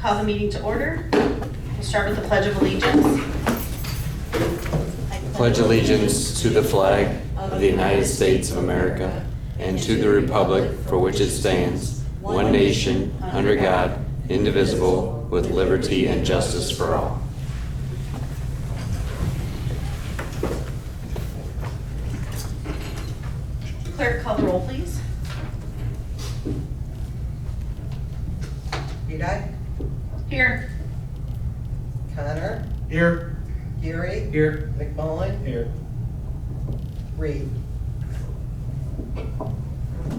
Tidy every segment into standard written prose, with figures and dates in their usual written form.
Call the meeting to order. We'll start with the Pledge of Allegiance. Pledge allegiance to the flag of the United States of America and to the republic for which it stands, one nation, under God, indivisible, with liberty and justice for all. Clerk, call the roll, please. Udine, Here. Connor, Here. Geary, Here. McMullen, Here. Reed.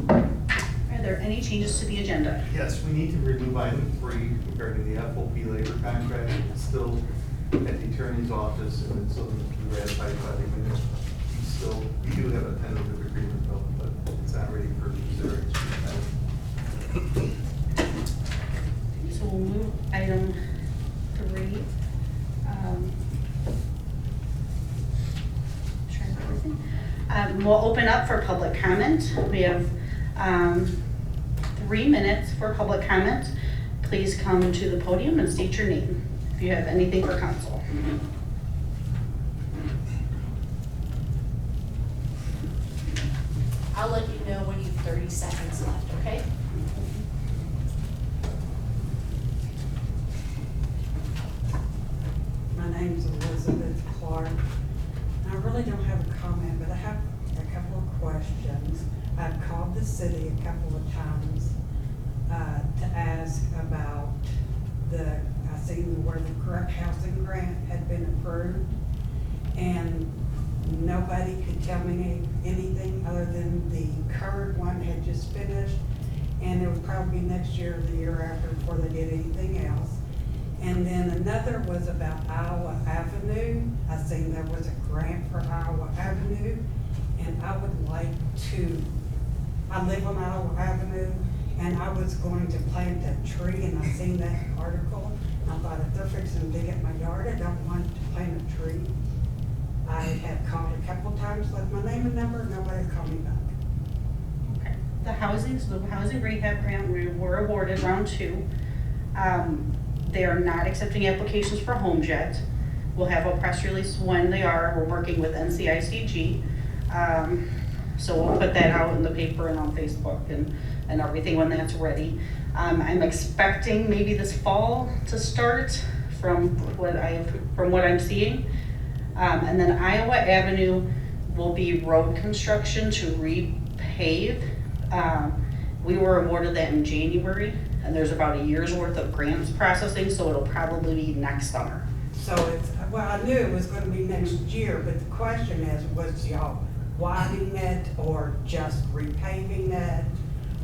Are there any changes to the agenda? Yes, we need to remove item 3 regarding the FOP labor contract. It's still at the attorney's office and it's still going to be ratified by the minutes. We do have a tentative agreement though, but it's not ready for consideration. So we'll move item 3. Trying everything. We'll open up for public comment. We have 3 minutes for public comment. Please come to the podium and state your name if you have anything for council. I'll let you know when you have 30 seconds left, okay? My name's Elizabeth Clark. I really don't have a comment, but I have a couple of questions. I've called the city a couple of times to ask about I seen where the housing grant had been approved, and nobody could tell me anything other than the current one had just finished, and it would probably be next year or the year after before they did anything else. And then another was about Iowa Avenue. I seen there was a grant for Iowa Avenue, and I would like I live on Iowa Avenue, and I was going to plant a tree, and I seen that article. I thought, if they're fixing to dig up my yard, I don't want to plant a tree. I have called a couple times, left my name and number, nobody called me back. Okay. The housing rehab grant, we were awarded round 2. They are not accepting applications for homes yet. We'll have a press release when they are. We're working with NCICG. So we'll put that out in the paper and on Facebook and everything when that's ready. I'm expecting maybe this fall to start from what I'm seeing. And then Iowa Avenue will be road construction to repave. We were awarded that in January, and there's about a year's worth of grants processing, so it'll probably be next summer. So I knew it was gonna be next year, but the question is, was y'all widening it or just repaving it?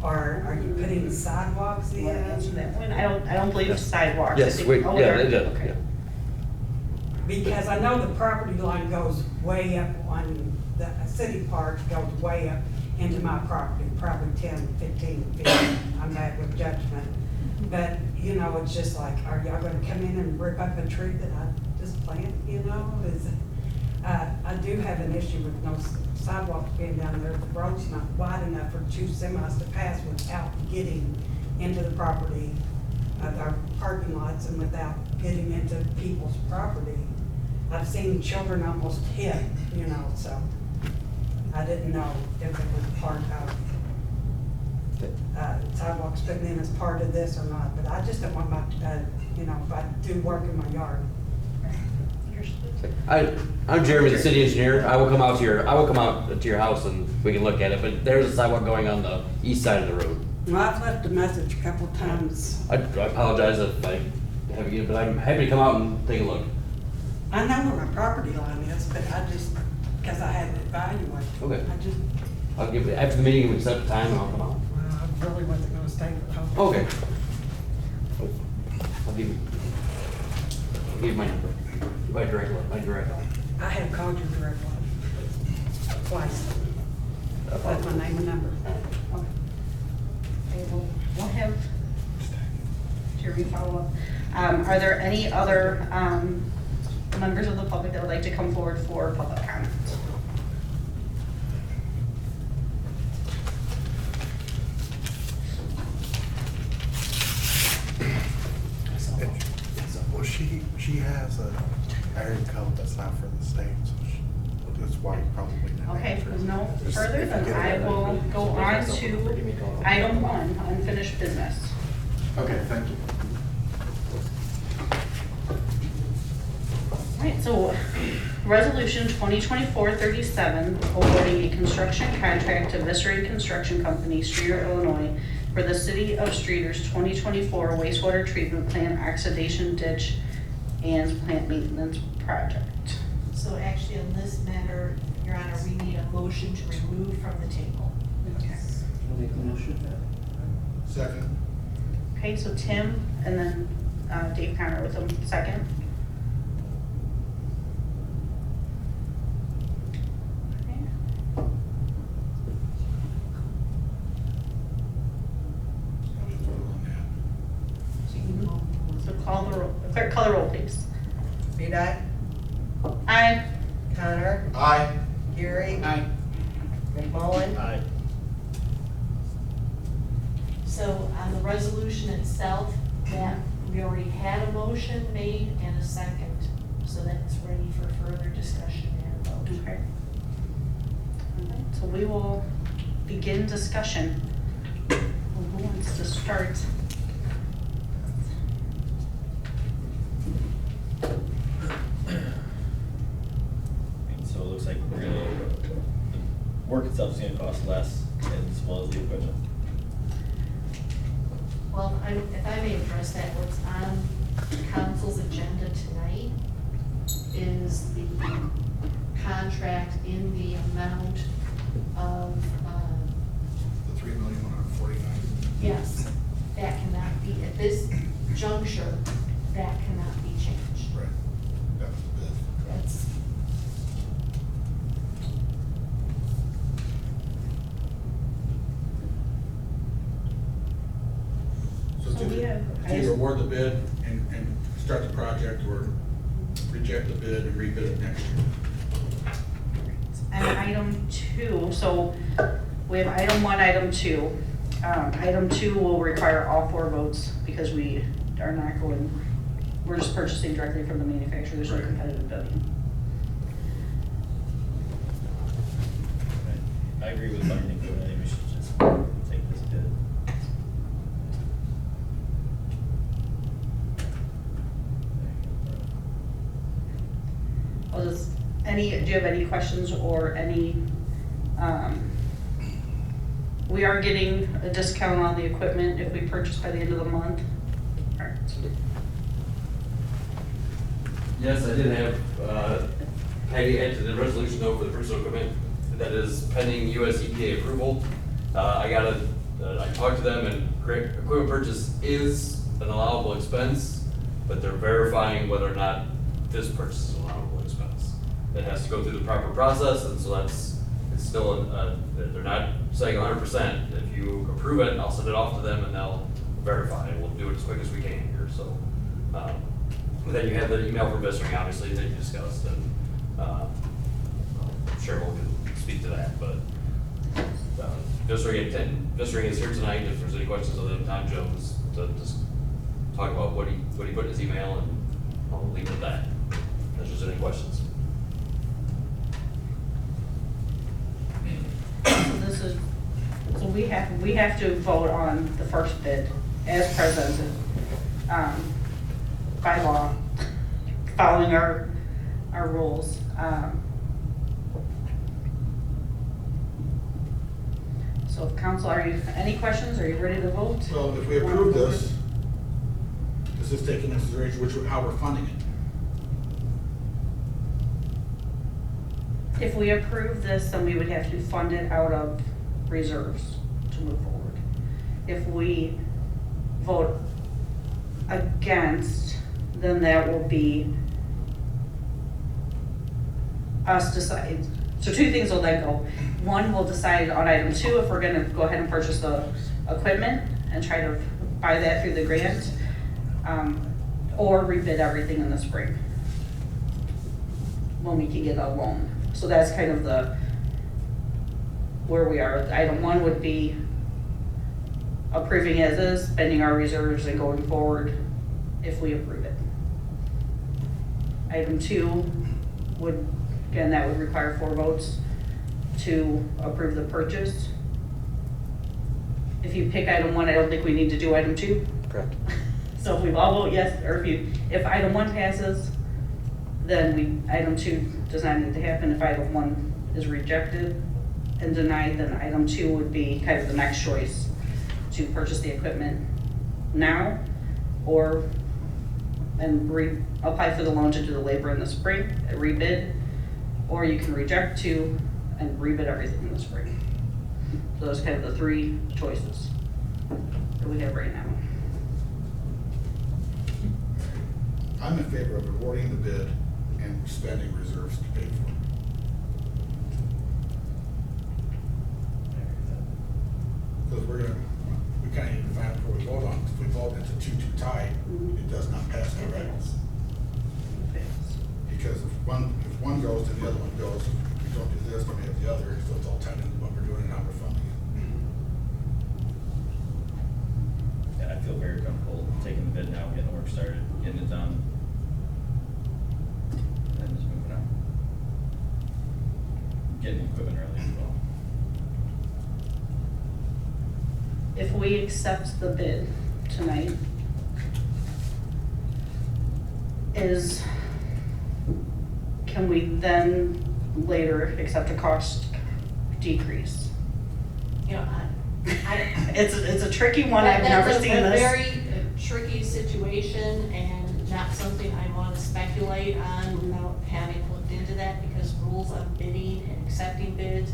Or are you putting sidewalks in? You wanna answer that one? I don't believe sidewalks. I Yes, think- we, oh, yeah, there- they do. okay. Yeah. Because I know the property line goes way up on the city park, goes way up into my property, probably 10, 15 feet. I'm bad with judgment. But, you know, it's just like, are y'all gonna come in and rip up a tree that I just planted, you know? I do have an issue with no sidewalks being down there. The road's not wide enough for 2 semis to pass without getting into the property, our parking lots, and without getting into people's property. I've seen children almost hit, you know, so I didn't know if it was part of sidewalks putting in as part of this or not, but I just don't want my, you know, if I do work in my yard. I'm Jeremy, the city engineer. I will come out to your house and we can look at it, but there's a sidewalk going on the east side of the road. Well, I've left a message a couple times. I apologize if I haven't given, but I'm happy to come out and take a look. I know where my property line is, but I just, because I had to evaluate. Okay. I just, I'll give, after the meeting, we set up time and I'll come out. well, I really wasn't gonna stay at home. Okay. I'll give you my number, my direct line. I have called your direct line twice. That's my name and number. Okay. Okay, we'll have Jeremy follow up. Are there any other members of the public that would like to come forward for public comment? iron coat that's not from the state, so that's why you probably didn't Okay, answer. with no Just further, if you then get I it. will go on to item 1, unfinished business. Okay, thank you. Alright, so resolution 2024-37, awarding a construction contract to Viscera Construction Company, Streator, Illinois, for the city of Streator's 2024 wastewater treatment plant oxidation ditch and plant maintenance project. So actually, on this matter, Your Honor, we need a motion to remove from the table. I'll make the motion. Second. Okay, so Tim and then Dave Connor with him second. Okay. So call the roll, clerk, call the roll, please. Vidae, Aye. Connor, Aye. Gary, Aye. McMullen, Aye. So on the resolution itself, that we already had a motion made and a second, so that's ready for further discussion and vote. Okay. Alright, so we will begin discussion. Who wants to start? So it looks like we're gonna, the work itself is gonna cost less as well as the equipment. Well, if I may address that, what's on council's agenda tonight is the contract in the amount of, The 3,149,000. yes, that cannot be, at this juncture, that cannot be changed. Right. That was the bid. That's, So we have, To either award the bid and start the project, or reject the bid and rebid it next year. and item 2, so we have item 1, item 2. Item 2 will require all 4 votes because we are not going, we're just purchasing directly from the manufacturer, there's no competitive bidding. I agree with Martin, I think we should just take this bid. I'll just, do you have any questions or any, we are getting a discount on the equipment if we purchase by the end of the month. Alright. Yes, I did have Patty add to the resolution though for the personal equipment that is pending US EPA approval. I talked to them, and equipment purchase is an allowable expense, but they're verifying whether or not this purchase is an allowable expense. It has to go through the proper process, and so it's still, they're not saying 100%. If you approve it, I'll send it off to them and they'll verify. We'll do it as quick as we can here, so. Then you have the email from Viscera, obviously, that you discussed, and Cheryl can speak to that, but Viscera is here tonight if there's any questions other than Tom Jones to just talk about what he put in his email, and I'll leave it at that. If there's any questions. So this is, so we have to vote on the first bid as presented, by law, following our rules. So council, any questions? Are you ready to vote? Well, if we approve this, does this take into consideration how we're funding it? If we approve this, then we would have to fund it out of reserves to move forward. If we vote against, then that will be us decide. So 2 things will then go. 1, we'll decide on item 2 if we're gonna go ahead and purchase the equipment and try to buy that through the grant, or rebid everything in the spring when we can get a loan. So that's kind of where we are. Item 1 would be approving as is, spending our reserves and going forward if we approve it. Item 2 would, again, that would require 4 votes to approve the purchase. If you pick item 1, I don't think we need to do item 2. Correct. So if we all vote yes, or if item 1 passes, then item 2 does not need to happen. If item 1 is rejected and denied, then item 2 would be kind of the next choice to purchase the equipment now or apply for the loan to do the labor in the spring, rebid, or you can reject 2 and rebid everything in the spring. So those are kind of the 3 choices that we have right now. I'm in favor of awarding the bid and spending reserves to pay for it. Because we kind of need to find out before we vote on it. If we vote and it's a 2-2 tie, it does not pass, correct? Because if one goes, then the other one goes. If we don't do this, then we have the other, so it's all tied into what we're doing and how we're funding it. Yeah, I feel very comfortable taking the bid now, getting the work started, getting it done. And just moving on. Getting the equipment early as well. If we accept the bid tonight, can we then later accept a cost decrease? You know, It's a tricky one, I've never seen That's a this. very tricky situation and not something I want to speculate on without having looked into that, because rules of bidding and accepting bids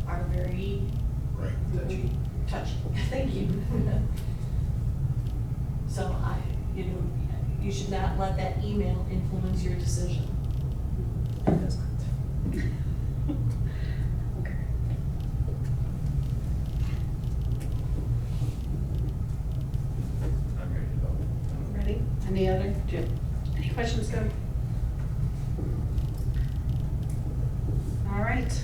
are very Right. touchy. Thank you. So you should not let that email influence your decision. It does not. Okay. I'm ready to vote. Ready? Any questions, Doug? All right.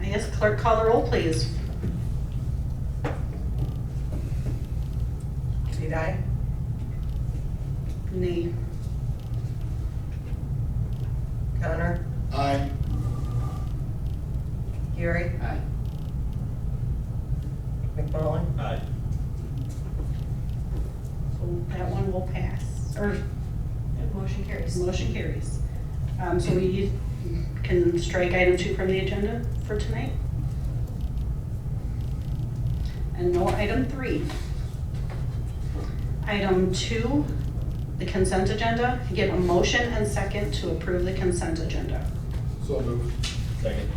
I guess clerk call the roll, please. Vidae, Nay. Connor, Aye. Gary, Aye. McMullen, Aye. So that one will pass, or Motion carries. motion carries. So we can strike item 2 from the agenda for tonight. And no item 3. Item 2, the consent agenda. Get a motion and second to approve the consent agenda. So moved. Second.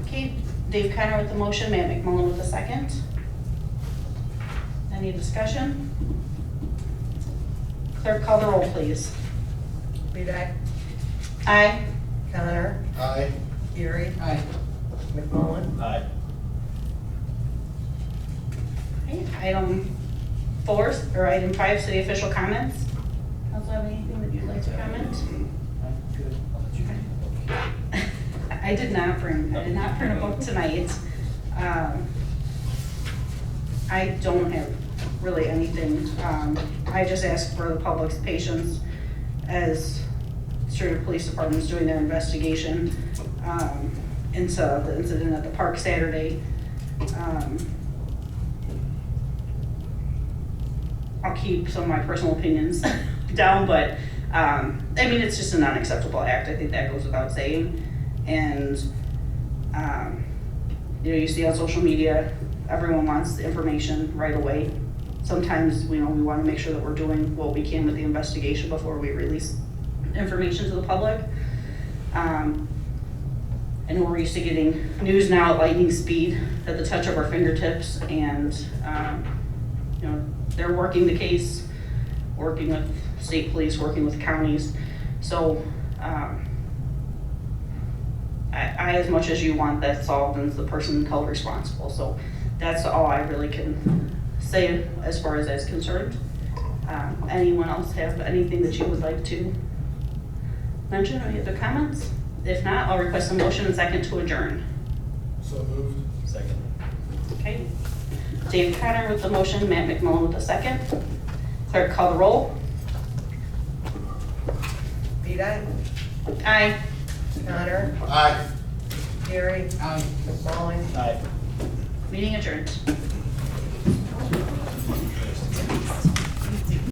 Okay, Dave Connor with the motion, Matt McMullen with the second. Any discussion? Clerk, call the roll, please. Vidae, Aye. Connor, Aye. Gary, Aye. McMullen, Aye. Okay, item 4, or item 5, city official comments. Council, have anything that you'd like to comment? Good. I'll let you go. I did not print a book tonight. I don't have really anything. I just ask for the public's patience as Streator Police Department is doing their investigation into the incident at the park Saturday. I'll keep some of my personal opinions down, but I mean, it's just an unacceptable act. I think that goes without saying. And you see on social media, everyone wants the information right away. Sometimes we want to make sure that we're doing what we can with the investigation before we release information to the public. And we're used to getting news now at lightning speed, at the touch of our fingertips, and they're working the case, working with state police, working with counties. So I, as much as you want that solved, and the person held responsible. So that's all I really can say as far as that's concerned. Anyone else have anything that you would like to mention, or any other comments? If not, I'll request a motion and second to adjourn. So moved. Second. Okay. Dave Connor with the motion, Matt McMullen with the second. Clerk, call the roll. Vidae, Vidae, Aye. Connor, Aye. Gary, Aye. McMullen. Aye. Meeting adjourned.